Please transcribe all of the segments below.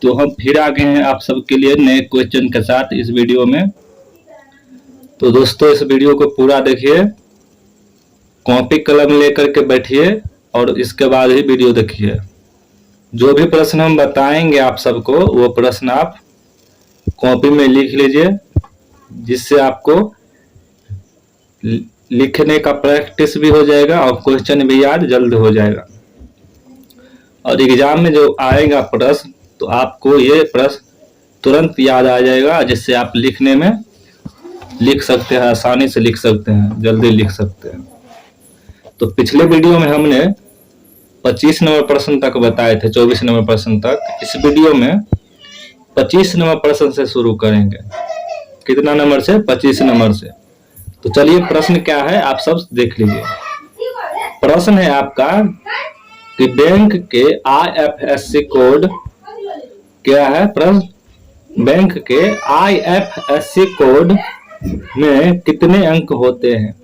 तो हम फिर आ गए हैं आप सबके लिए नए क्वेश्चन के साथ इस वीडियो में। तो दोस्तों इस वीडियो को पूरा देखिए, कॉपी कलम लेकर के बैठिए और इसके बाद ही वीडियो देखिए। जो भी प्रश्न हम बताएंगे आप सबको वो प्रश्न आप कॉपी में लिख लीजिए, जिससे आपको लिखने का प्रैक्टिस भी हो जाएगा और क्वेश्चन भी याद जल्द हो जाएगा। और एग्जाम में जो आएगा प्रश्न तो आपको ये प्रश्न तुरंत याद आ जाएगा, जिससे आप लिखने में लिख सकते हैं, आसानी से लिख सकते हैं, जल्दी लिख सकते हैं। तो पिछले वीडियो में हमने 25 नंबर प्रश्न तक बताए थे, 24 नंबर प्रश्न तक। इस वीडियो में 25 नंबर प्रश्न से शुरू करेंगे। कितना नंबर से? 25 नंबर से। तो चलिए प्रश्न क्या है आप सब देख लीजिए। प्रश्न है आपका कि बैंक के IFSC कोड क्या है। प्रश्न बैंक के IFSC कोड में कितने अंक होते हैं।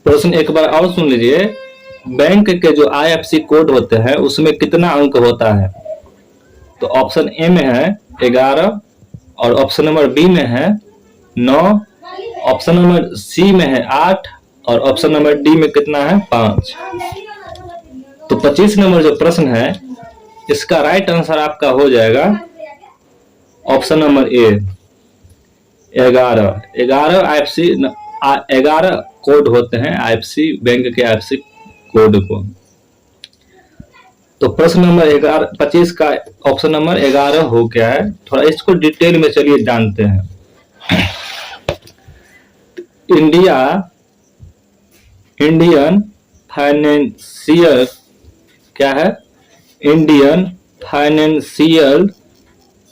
प्रश्न एक बार और सुन लीजिए। बैंक के जो IFSC कोड होते हैं उसमें कितना अंक होता है। तो ऑप्शन ए में है 11 और ऑप्शन नंबर बी में है 9, ऑप्शन नंबर सी में है 8 और ऑप्शन नंबर डी में कितना है 5। तो 25 नंबर जो प्रश्न है इसका राइट आंसर आपका हो जाएगा option number A 11। 11 IFSC 11 code होते हैं IFSC बैंक के IFSC कोड को। तो प्रश्न नंबर 25 का ऑप्शन नंबर 11 हो गया है। थोड़ा इसको डिटेल में चलिए जानते हैं। इंडियन फाइनेंशियल क्या है, Indian financial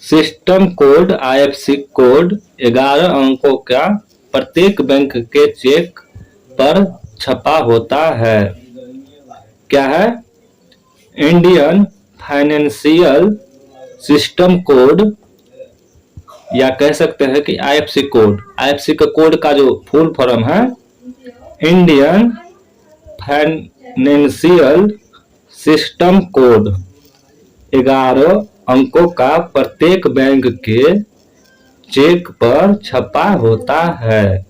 system code IFSC code 11 अंकों का प्रत्येक बैंक के चेक पर छपा होता है। क्या है? इंडियन फाइनेंशियल सिस्टम कोड, या कह सकते हैं कि IFSC कोड। IFSC का कोड का जो फुल फॉर्म है इंडियन फाइनेंशियल सिस्टम कोड 11 अंकों का प्रत्येक बैंक के चेक पर छपा होता है।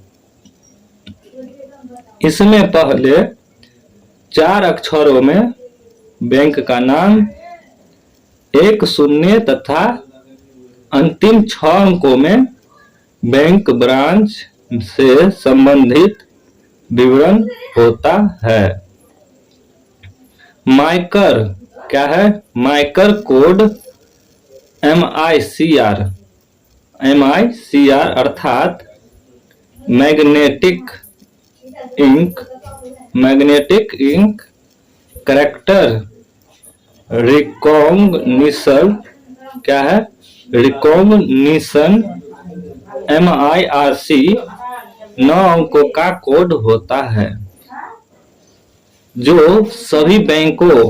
इसमें पहले 4 अक्षरों में बैंक का नाम, 1 शून्य तथा अंतिम 6 अंकों में बैंक ब्रांच से संबंधित विवरण होता है। माइकर क्या है? माइकर कोड MICR अर्थात मैग्नेटिक इंक कैरेक्टर रिकॉग्निशन क्या है? रिकॉग्निशन MIRC 9 अंकों का कोड होता है, जो सभी बैंकों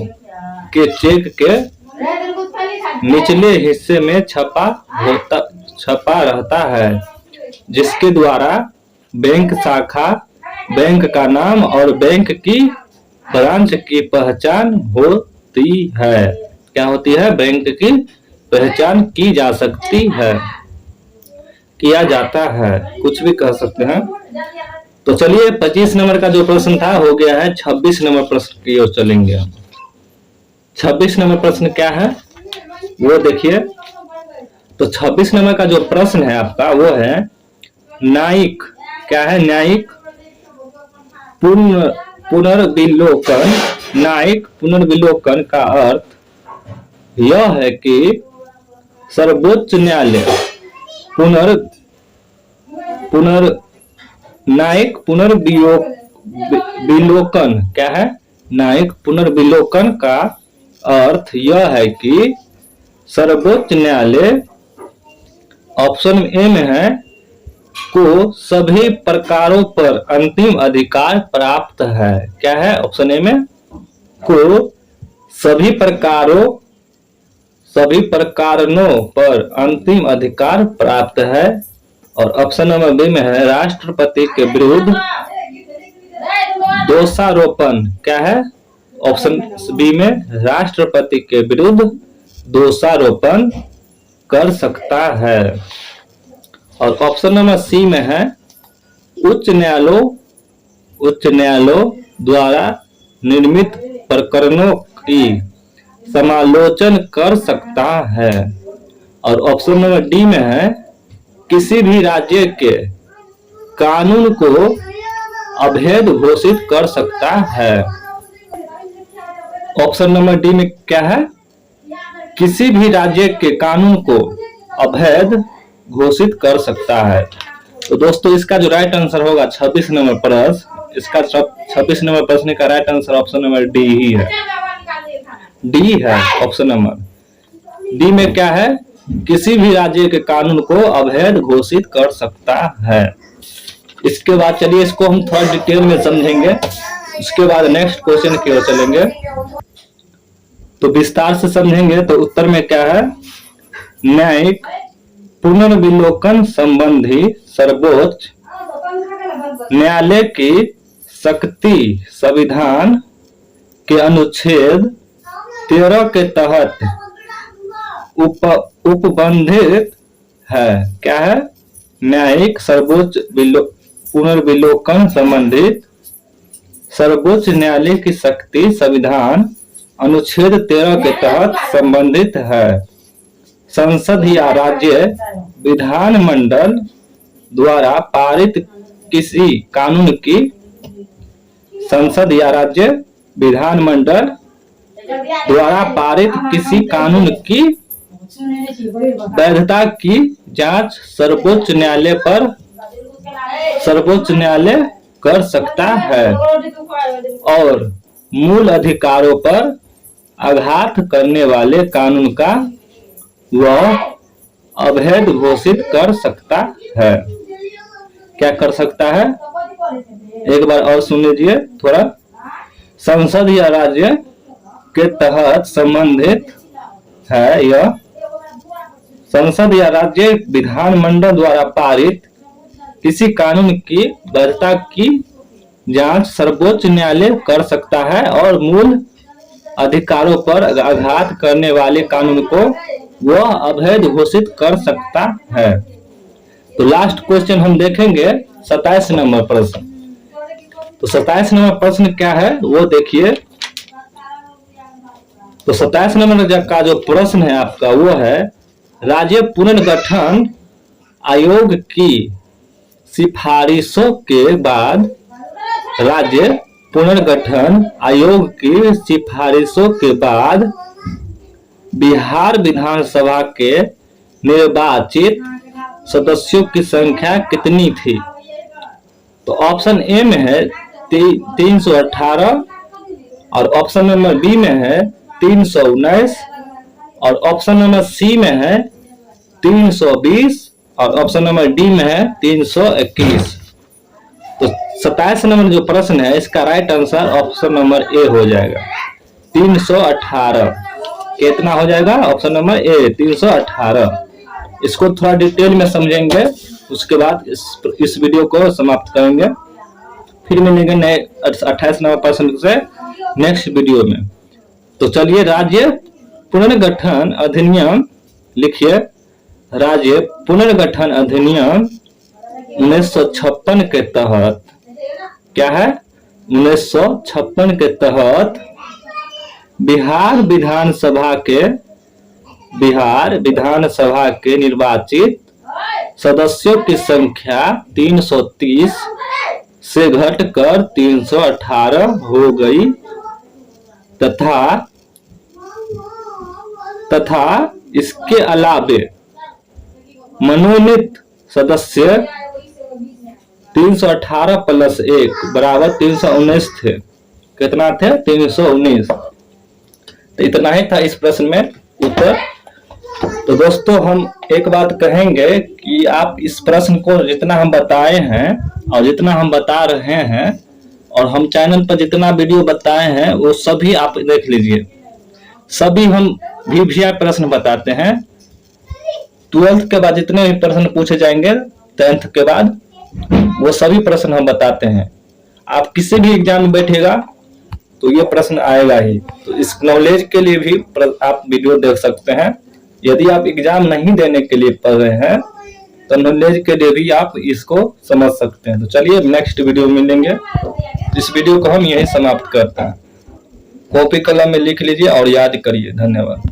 के चेक के निचले हिस्से में छपा रहता है, जिसके द्वारा बैंक शाखा, बैंक का नाम और बैंक की ब्रांच की पहचान होती है। क्या होती है? बैंक की पहचान की जा सकती है, किया जाता है, कुछ भी कह सकते हैं। तो चलिए 25 नंबर का जो प्रश्न था हो गया है। 26 नंबर प्रश्न की ओर चलेंगे। 26 नंबर प्रश्न क्या है वो देखिए। तो 26 नंबर का जो प्रश्न है आपका वो है न्यायिक क्या है? न्यायिक पुनर्विलोकन। न्यायिक पुनर्विलोकन का अर्थ यह है कि सर्वोच्च न्यायालय न्यायिक पुनर्विलोकन क्या है? न्यायिक पुनर्विलोकन का अर्थ यह है कि सर्वोच्च न्यायालय ऑप्शन ए में है को सभी प्रकारों पर अंतिम अधिकार प्राप्त है। क्या है? ऑप्शन ए में को सभी प्रकारों पर अंतिम अधिकार प्राप्त है। और ऑप्शन नंबर बी में है राष्ट्रपति के विरुद्ध दोषारोपण। क्या है? ऑप्शन बी में राष्ट्रपति के विरुद्ध दोषारोपण कर सकता है। और ऑप्शन नंबर सी में है उच्च न्यायालयों द्वारा निर्मित प्रकरणों की समालोचन कर सकता है। और ऑप्शन नंबर डी में है किसी भी राज्य के कानून को अवैध घोषित कर सकता है। ऑप्शन नंबर डी में क्या है? किसी भी राज्य के कानून को अवैध घोषित कर सकता है। तो दोस्तों इसका जो राइट आंसर होगा 26 नंबर प्रश्न, इसका 26 नंबर प्रश्न का right answer option number D ही है। डी है ऑप्शन नंबर डी में क्या है? किसी भी राज्य के कानून को अवैध घोषित कर सकता है। इसके बाद चलिए इसको हम थोड़ा डिटेल में समझेंगे, उसके बाद नेक्स्ट क्वेश्चन की ओर चलेंगे तो विस्तार से समझेंगे। तो उत्तर में क्या है? न्यायिक पुनर्विलोकन संबंधी सर्वोच्च न्यायालय की शक्ति संविधान के अनुच्छेद 13 के तहत उपबंधित है। क्या है? न्यायिक सर्वोच्च पुनर्विलोकन संबंधित सर्वोच्च न्यायालय की शक्ति संविधान अनुच्छेद 13 के तहत संबंधित है। संसद या राज्य विधानमंडल द्वारा पारित किसी कानून की संसद या राज्य विधानमंडल द्वारा पारित किसी कानून की वैधता की जांच सर्वोच्च न्यायालय कर सकता है और मूल अधिकारों पर आघात करने वाले कानून का वह अवैध घोषित कर सकता है। क्या कर सकता है? एक बार और सुन लीजिए थोड़ा। संसद या राज्य के तहत संबंधित है यह। संसद या राज्य विधानमंडल द्वारा पारित किसी कानून की वैधता की जांच सर्वोच्च न्यायालय कर सकता है और मूल अधिकारों पर आघात करने वाले कानून को वह अवैध घोषित कर सकता है। तो लास्ट क्वेश्चन हम देखेंगे 27 नंबर प्रश्न। तो 27 नंबर प्रश्न क्या है वो देखिए। तो 27 नंबर का जो प्रश्न है आपका वो है राज्य पुनर्गठन आयोग की सिफारिशों के बाद राज्य पुनर्गठन आयोग की सिफारिशों के बाद बिहार विधानसभा के निर्वाचित सदस्यों की संख्या कितनी थी? तो ऑप्शन ए में है 318 और ऑप्शन नंबर बी में है 319 और ऑप्शन नंबर सी में है 320 और ऑप्शन नंबर डी में है 321। तो 27 नंबर जो प्रश्न है इसका right answer option number A हो जाएगा 318। कितना हो जाएगा? Option number A 318। इसको थोड़ा डिटेल में समझेंगे, उसके बाद इस वीडियो को समाप्त करेंगे। फिर मिलेंगे नए 28 नंबर प्रश्न से नेक्स्ट वीडियो में। तो चलिए राज्य पुनर्गठन अधिनियम लिखिए। राज्य पुनर्गठन अधिनियम 1956 के तहत क्या है? 1956 के तहत बिहार विधानसभा के निर्वाचित सदस्यों की संख्या 330 से घटकर 318 हो गई तथा इसके अलावे मनोनीत सदस्य 318 प्लस 1 बराबर 319 थे। कितना थे? 319। तो इतना ही था इस प्रश्न में उत्तर। तो दोस्तों हम एक बात कहेंगे कि आप इस प्रश्न को जितना हम बताए हैं और जितना हम बता रहे हैं और हम चैनल पर जितना वीडियो बताए हैं वो सभी आप देख लीजिए। सभी हम VVI प्रश्न बताते हैं। 12th के बाद जितने भी प्रश्न पूछे जाएंगे 10th के बाद वो सभी प्रश्न हम बताते हैं। आप किसी भी एग्जाम में बैठेगा तो ये प्रश्न आएगा ही। तो इस नॉलेज के लिए भी आप वीडियो देख सकते हैं। यदि आप एग्जाम नहीं देने के लिए पढ़ रहे हैं तो नॉलेज के लिए भी आप इसको समझ सकते हैं। तो चलिए नेक्स्ट वीडियो में मिलेंगे। इस वीडियो को हम यही समाप्त करते हैं। कॉपी कलम में लिख लीजिए और याद करिए। धन्यवाद।